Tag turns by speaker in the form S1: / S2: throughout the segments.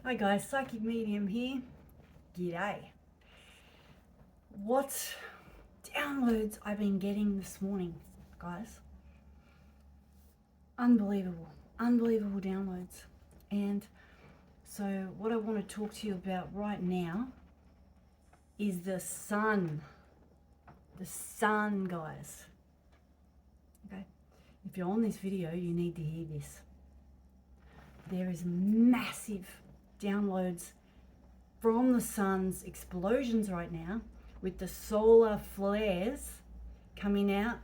S1: Hi guys, Psychic Medium here. G'day. What downloads I've been getting this morning, guys. Unbelievable downloads. And so what I want to talk to you about right now is the sun. The sun, guys. Okay? If you're on this video, you need to hear this. There is massive downloads from the sun's explosions right now, with the solar flares coming out,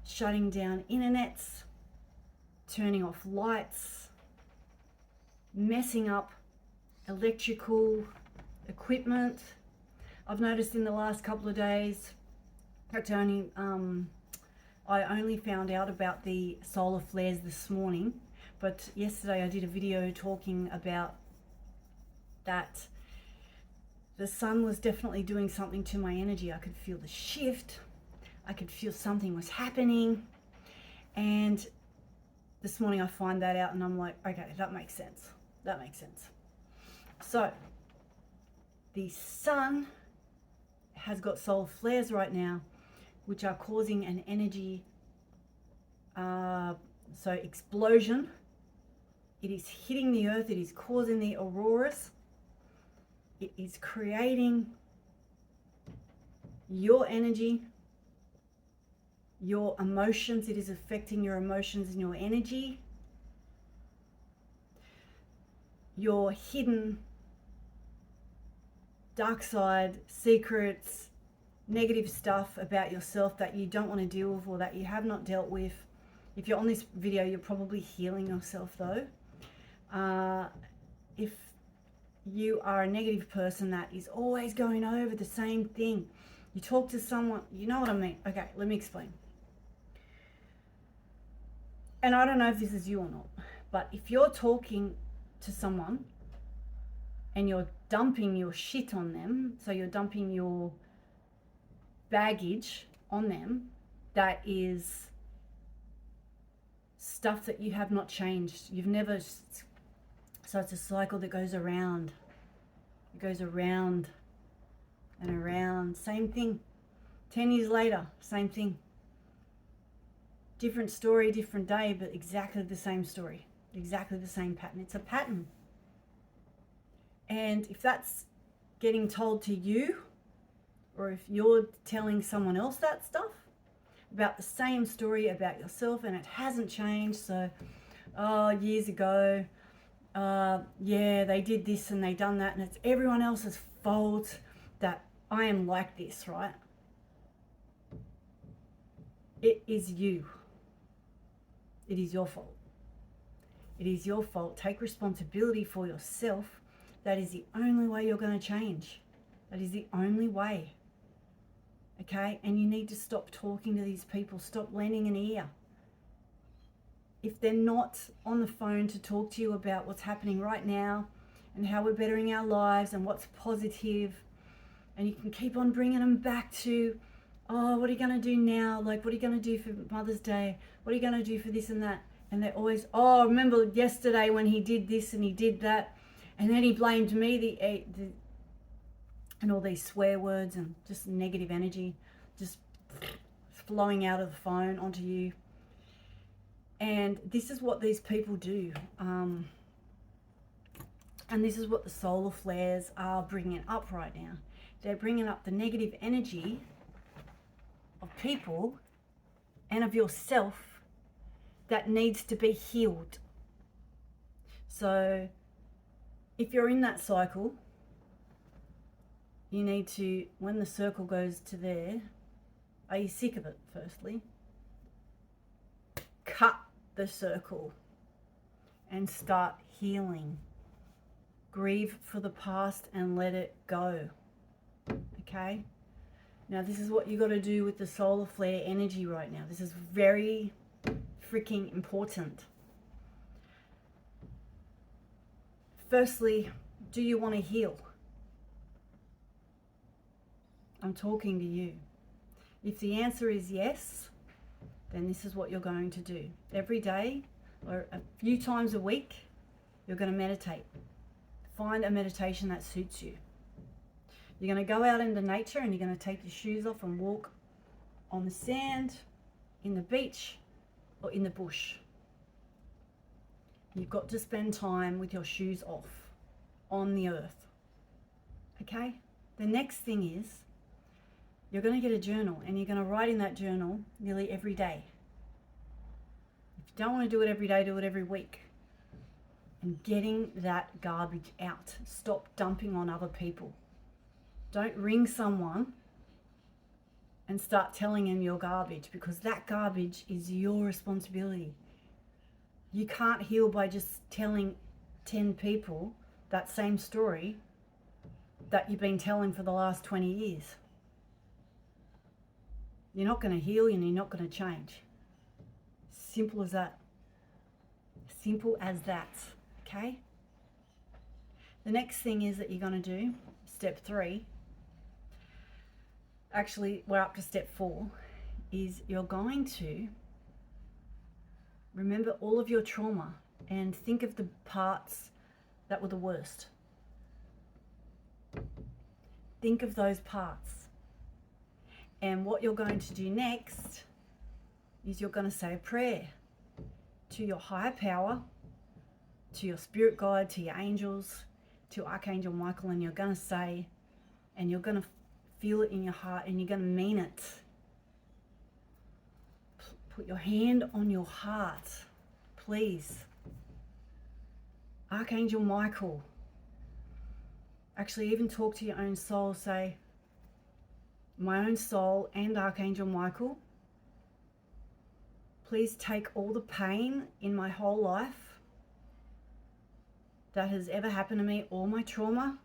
S1: shutting down internets, turning off lights, messing up electrical equipment. I've noticed in the last couple of days, I only found out about the solar flares this morning, but yesterday I did a video talking about that the sun was definitely doing something to my energy. I could feel the shift. I could feel something was happening. And this morning I find that out and I'm like, okay, that makes sense. That makes sense. So the sun has got solar flares right now, which are causing an energy explosion. It is hitting the earth. It is causing the auroras. It is creating your energy, your emotions. It is affecting your emotions and your energy, your hidden dark side, secrets, negative stuff about yourself that you don't want to deal with or that you have not dealt with. If you're on this video, you're probably healing yourself though. If you are a negative person that is always going over the same thing, you talk to someone, you know what I mean. Okay, let me explain. And I don't know if this is you or not, but if you're talking to someone and you're dumping your shit on them, so you're dumping your baggage on them, that is stuff that you have not changed. You've never. So it's a cycle that goes around. It goes around and around. Same thing. 10 years later, same thing. Different story, different day, but exactly the same story. Exactly the same pattern. It's a pattern. And if that's getting told to you, or if you're telling someone else that stuff about the same story about yourself and it hasn't changed, so, years ago, yeah, they did this and they done that and it's everyone else's fault that I am like this, right? It is you. It is your fault. It is your fault. Take responsibility for yourself. That is the only way you're going to change. That is the only way. Okay? And you need to stop talking to these people. Stop lending an ear. If they're not on the phone to talk to you about what's happening right now and how we're bettering our lives and what's positive, and you can keep on bringing them back to, oh, what are you going to do now? Like, what are you going to do for Mother's Day? What are you going to do for this and that? And they're always, oh, remember yesterday when he did this and he did that, and then he blamed me, and all these swear words and just negative energy just flowing out of the phone onto you. And this is what these people do. And this is what the solar flares are bringing up right now. They're bringing up the negative energy of people and of yourself that needs to be healed. So if you're in that cycle, you need to, when the circle goes to there, are you sick of it, firstly? Cut the circle and start healing. Grieve for the past and let it go. Okay? Now this is what you got to do with the solar flare energy right now. This is very freaking important. Firstly, do you want to heal? I'm talking to you. If the answer is yes, then this is what you're going to do. Every day or a few times a week, you're going to meditate. Find a meditation that suits you. You're going to go out into nature and you're going to take your shoes off and walk on the sand, in the beach, or in the bush. You've got to spend time with your shoes off on the earth. Okay? The next thing is you're going to get a journal and you're going to write in that journal nearly every day. If you don't want to do it every day, do it every week. And getting that garbage out. Stop dumping on other people. Don't ring someone and start telling them your garbage, because that garbage is your responsibility. You can't heal by just telling 10 people that same story that you've been telling for the last 20 years. You're not going to heal and you're not going to change. Simple as that. Simple as that. Okay? The next thing is that you're going to do, step 3, actually we're up to step 4, is you're going to remember all of your trauma and think of the parts that were the worst. Think of those parts. And what you're going to do next is you're going to say a prayer to your higher power, to your spirit guide, to your angels, to Archangel Michael, and you're going to say, and you're going to feel it in your heart, and you're going to mean it. Put your hand on your heart, please. Archangel Michael. Actually, even talk to your own soul. Say, my own soul and Archangel Michael, please take all the pain in my whole life that has ever happened to me, all my trauma,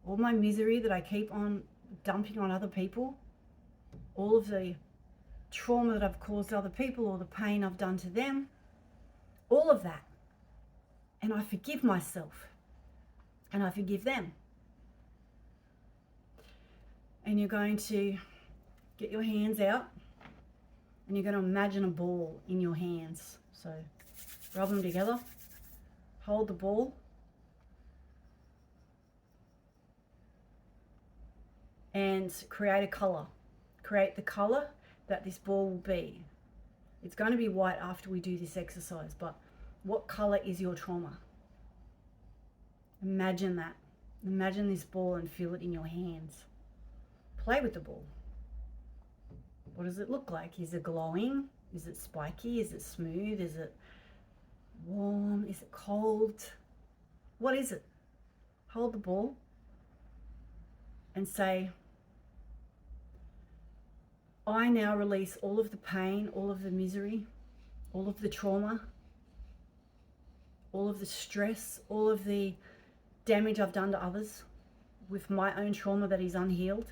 S1: all my misery that I keep on dumping on other people, all of the trauma that I've caused other people, or the pain I've done to them, all of that. And I forgive myself and I forgive them. And you're going to get your hands out and you're going to imagine a ball in your hands. So rub them together, hold the ball, and create a color. Create the color that this ball will be. It's going to be white after we do this exercise, but what color is your trauma? Imagine that. Imagine this ball and feel it in your hands. Play with the ball. What does it look like? Is it glowing? Is it spiky? Is it smooth? Is it warm? Is it cold? What is it? Hold the ball and say, I now release all of the pain, all of the misery, all of the trauma, all of the stress, all of the damage I've done to others with my own trauma that is unhealed.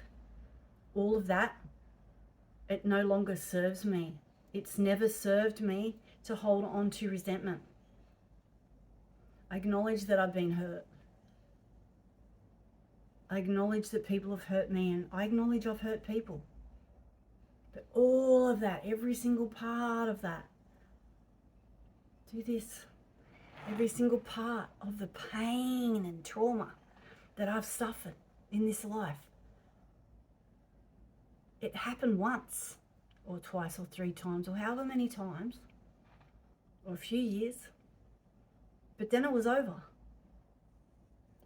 S1: All of that, it no longer serves me. It's never served me to hold on to resentment. I acknowledge that I've been hurt. I acknowledge that people have hurt me, and I acknowledge I've hurt people. But all of that, every single part of that, do this. Every single part of the pain and trauma that I've suffered in this life. It happened once or twice or 3 times or however many times, or a few years, but then it was over.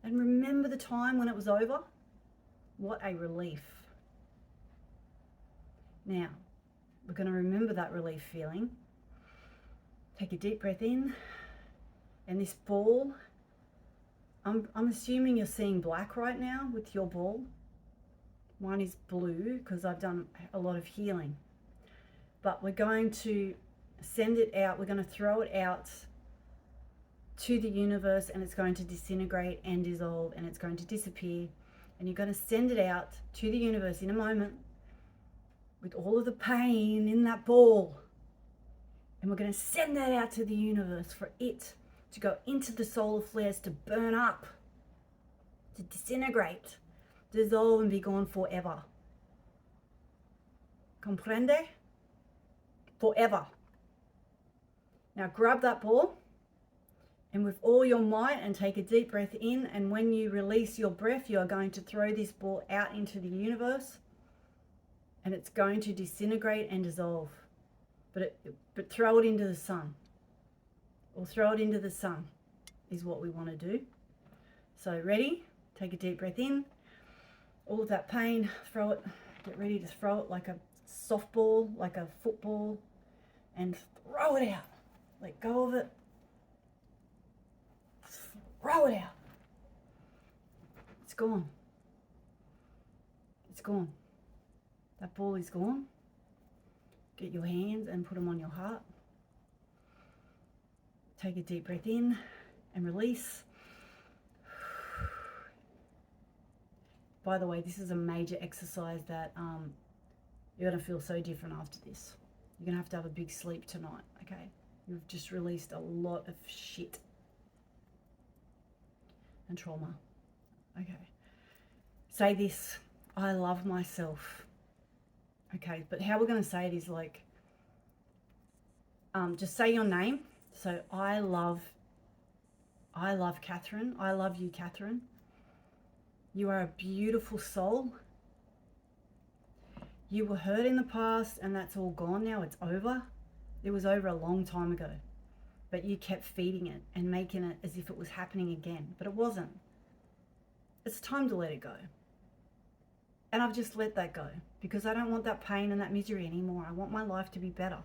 S1: And remember the time when it was over? What a relief. Now, we're going to remember that relief feeling. Take a deep breath in. And this ball, I'm assuming you're seeing black right now with your ball. Mine is blue because I've done a lot of healing. But we're going to send it out. We're going to throw it out to the universe, and it's going to disintegrate and dissolve, and it's going to disappear. And you're going to send it out to the universe in a moment with all of the pain in that ball. And we're going to send that out to the universe for it to go into the solar flares, to burn up, to disintegrate, dissolve and be gone forever. Comprende? Forever. Now grab that ball And with all your might, and take a deep breath in, and when you release your breath, you are going to throw this ball out into the universe, and it's going to disintegrate and dissolve. But throw it into the sun, or throw it into the sun is what we want to do. So ready? Take a deep breath in. All of that pain, throw it. Get ready to throw it like a softball, like a football, and throw it out. Let go of it. Throw it out. It's gone. It's gone. That ball is gone. Get your hands and put them on your heart. Take a deep breath in and release. By the way, this is a major exercise that you're going to feel so different after this. You're going to have a big sleep tonight, okay? You've just released a lot of shit and trauma. Okay. Say this: I love myself. Okay, but how we're going to say it is like, just say your name. So I love Catherine. I love you, Catherine. You are a beautiful soul. You were hurt in the past, and that's all gone now. It's over. It was over a long time ago. But you kept feeding it and making it as if it was happening again. But it wasn't. It's time to let it go. And I've just let that go because I don't want that pain and that misery anymore. I want my life to be better.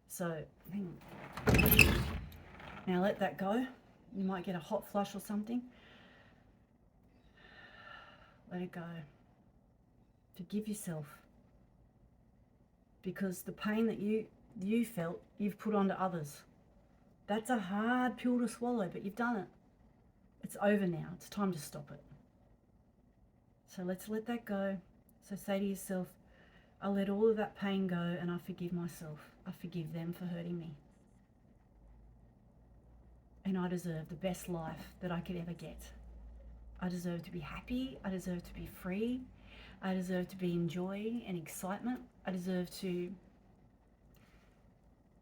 S1: So, hang on. Now let that go. You might get a hot flush or something. Let it go. Forgive yourself. Because the pain that you felt, you've put onto others. That's a hard pill to swallow, but you've done it. It's over now. It's time to stop it. So let's let that go. So say to yourself, I let all of that pain go and I forgive myself. I forgive them for hurting me. And I deserve the best life that I could ever get. I deserve to be happy. I deserve to be free. I deserve to be in joy and excitement. I deserve to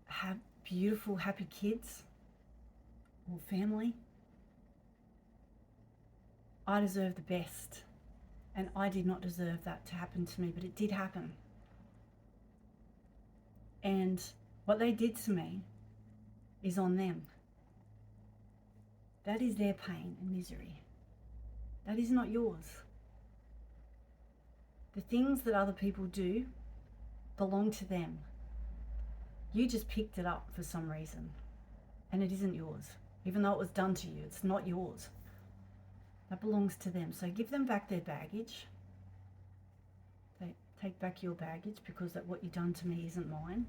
S1: have beautiful, happy kids or family. I deserve the best. And I did not deserve that to happen to me, but it did happen. And what they did to me is on them. That is their pain and misery. That is not yours. The things that other people do belong to them. You just picked it up for some reason, and it isn't yours. Even though it was done to you, it's not yours. That belongs to them. So give them back their baggage. Take back your baggage, because that what you've done to me isn't mine,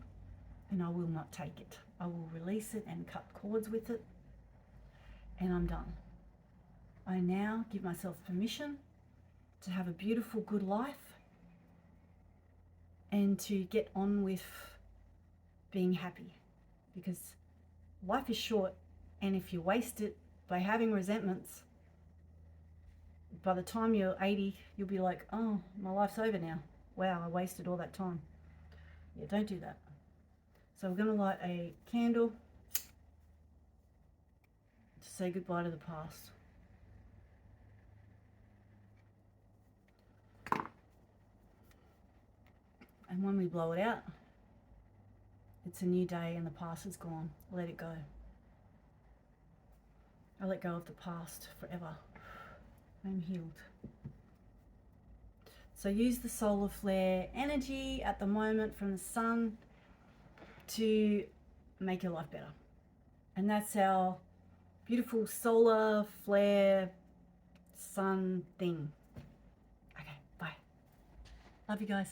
S1: and I will not take it. I will release it and cut cords with it, and I'm done. I now give myself permission to have a beautiful, good life and to get on with being happy, because life is short, and if you waste it by having resentments, by the time you're 80, you'll be like, oh, my life's over now. Wow, I wasted all that time. Yeah, don't do that. So we're going to light a candle to say goodbye to the past. And when we blow it out, it's a new day and the past is gone. Let it go. I let go of the past forever. I'm healed. So use the solar flare energy at the moment from the sun to make your life better. And that's our beautiful solar flare sun thing. Okay, bye. Love you guys.